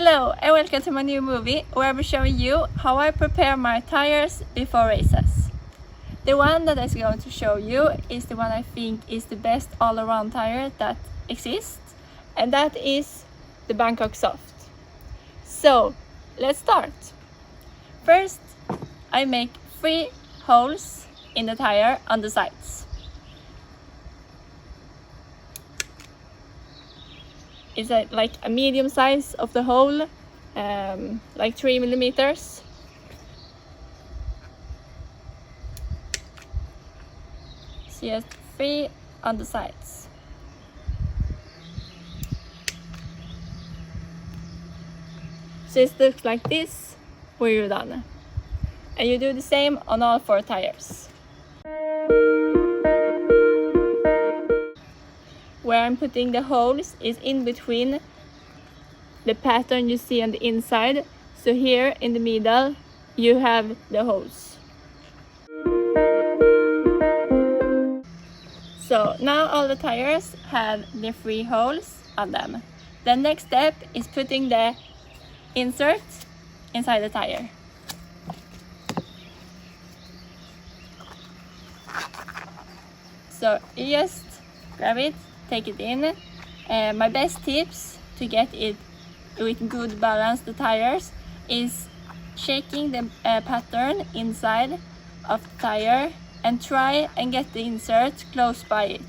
Hello and welcome to my new movie where I'll be showing you how I prepare my tires before races. The one that I'm going to show you is the one I think is the best all-around tire that exists, and that is the Bangkok Soft. So let's start. First, I make 3 holes in the tire on the sides. It's like a medium size of the hole, like 3 millimeters. So just 3 on the sides. So it looks like this when you're done. And you do the same on all 4 tires. Where I'm putting the holes is in between the pattern you see on the inside. So here in the middle you have the holes. So now all the tires have the 3 holes on them. The next step is putting the insert inside the tire. So you just grab it, take it in. My best tips to get it with good balance the tires is shaking the pattern inside of the tire and try and get the insert close by it.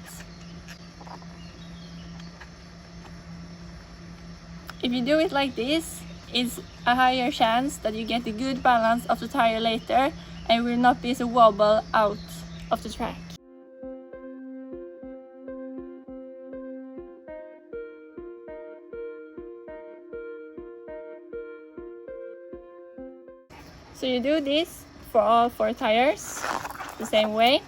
If you do it like this, it's a higher chance that you get a good balance of the tire later and will not be so wobble out of the track. So you do this for all 4 tires the same way.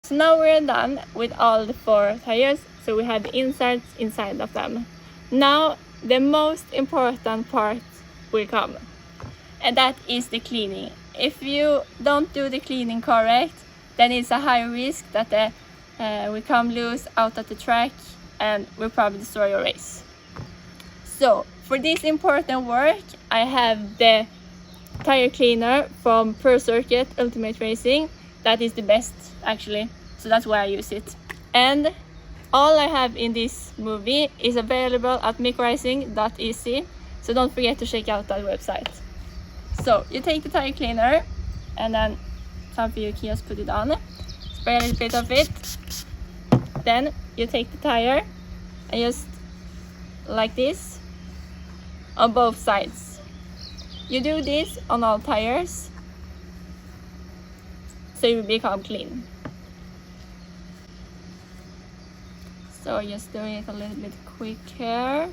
So now we're done with all the 4 tires, so we have the inserts inside of them. Now the most important part will come, and that is the cleaning. If you don't do the cleaning correct, then it's a high risk that the will come loose out of the track and will probably destroy your race. So for this important work, I have the tire cleaner from Pro Circuit Ultimate Racing. That is the best actually, so that's why I use it. And all I have in this movie is available at microracing.easy, so don't forget to check out that website. So you take the tire cleaner, and then some of you can just put it on, spray a little bit of it. Then you take the tire and just like this on both sides. You do this on all tires so you will become clean. So just doing it a little bit quicker.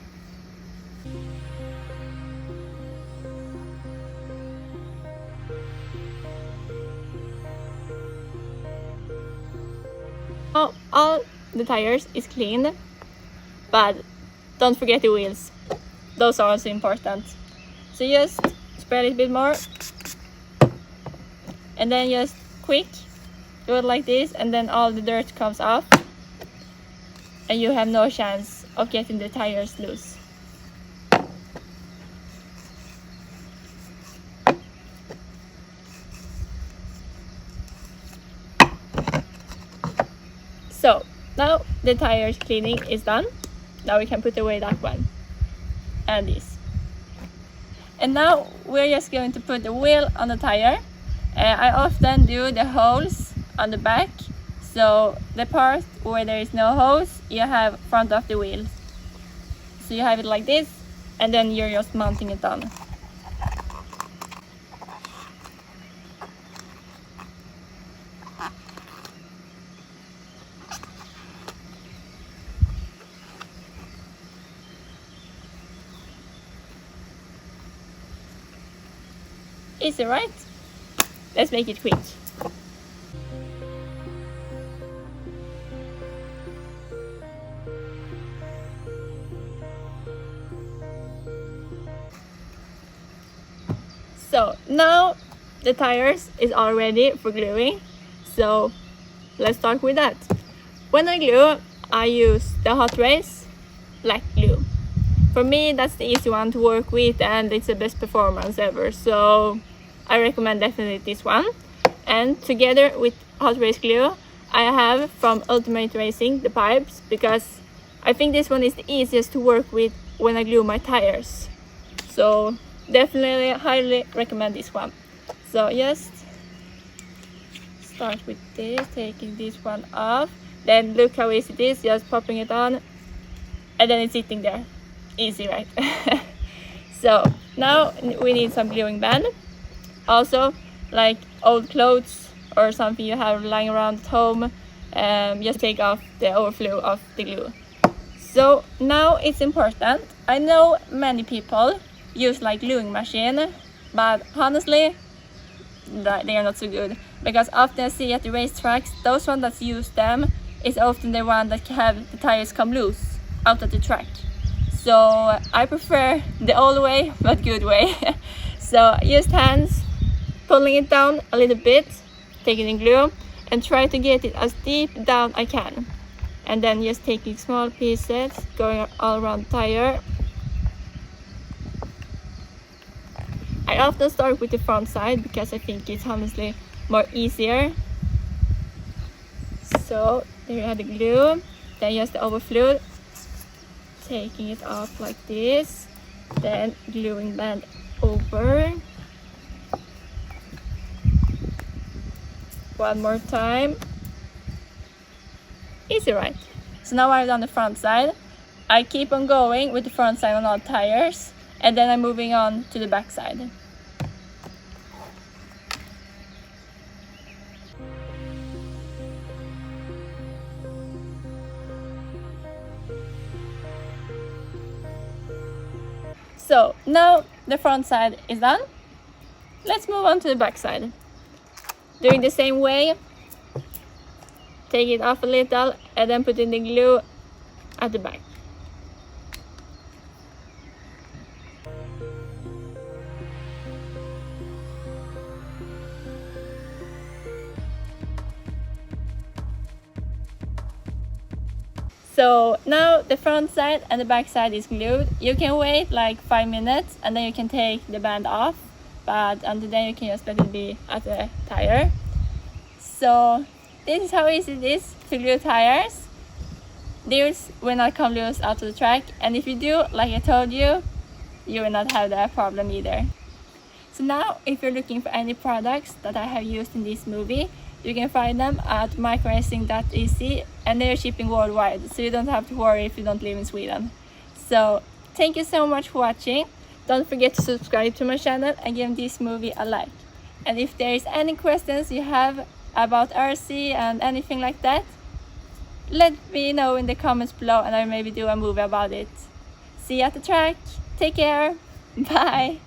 Oh, all the tires is clean, but don't forget the wheels. Those are also important. So just spray a little bit more, and then just quick do it like this, and then all the dirt comes off, and you have no chance of getting the tires loose. So now the tires cleaning is done. Now we can put away that one and this. And now we're just going to put the wheel on the tire. I often do the holes on the back. So the part where there is no hose, you have front of the wheel. So you have it like this, and then you're just mounting it on. Easy, right? Let's make it quick. So now the tires is all ready for gluing, so let's start with that. When I glue, I use the Hot Race black glue. For me, that's the easy one to work with and it's the best performance ever, so I recommend definitely this one. And together with Hot Race glue, I have from Ultimate Racing the pipes, because I think this one is the easiest to work with when I glue my tires. So definitely highly recommend this one. So just start with this, taking this one off. Then look how easy it is, just popping it on and then it's sitting there. Easy, right? So now we need some gluing band. Also, like old clothes or something you have lying around at home, just take off the overflow of the glue. So now it's important. I know many people use like gluing machine, but honestly they are not so good, because often I see at the racetracks those ones that use them is often the one that have the tires come loose out of the track. So I prefer the old way but good way. So just hands pulling it down a little bit, taking the glue and try to get it as deep down I can, and then just taking small pieces going all around the tire. I often start with the front side because I think it's honestly more easier. So there you have the glue, then just the overflow, taking it off like this, then gluing band over. One more time. Easy, right? So now I've done the front side. I keep on going with the front side on all tires, and then I'm moving on to the back side. So now the front side is done. Let's move on to the back side. Doing the same way, take it off a little and then put in the glue at the back. So now the front side and the back side is glued. You can wait like 5 minutes and then you can take the band off, but until then you can just let it be at the tire. So this is how easy it is to glue tires. These will not come loose out of the track, and if you do, like I told you, you will not have that problem either. So now if you're looking for any products that I have used in this movie, you can find them at microracing.ec, and they are shipping worldwide, so you don't have to worry if you don't live in Sweden. So thank you so much for watching. Don't forget to subscribe to my channel and give this movie a like. And if there is any questions you have about RC and anything like that, let me know in the comments below and I'll maybe do a movie about it. See you at the track. Take care. Bye.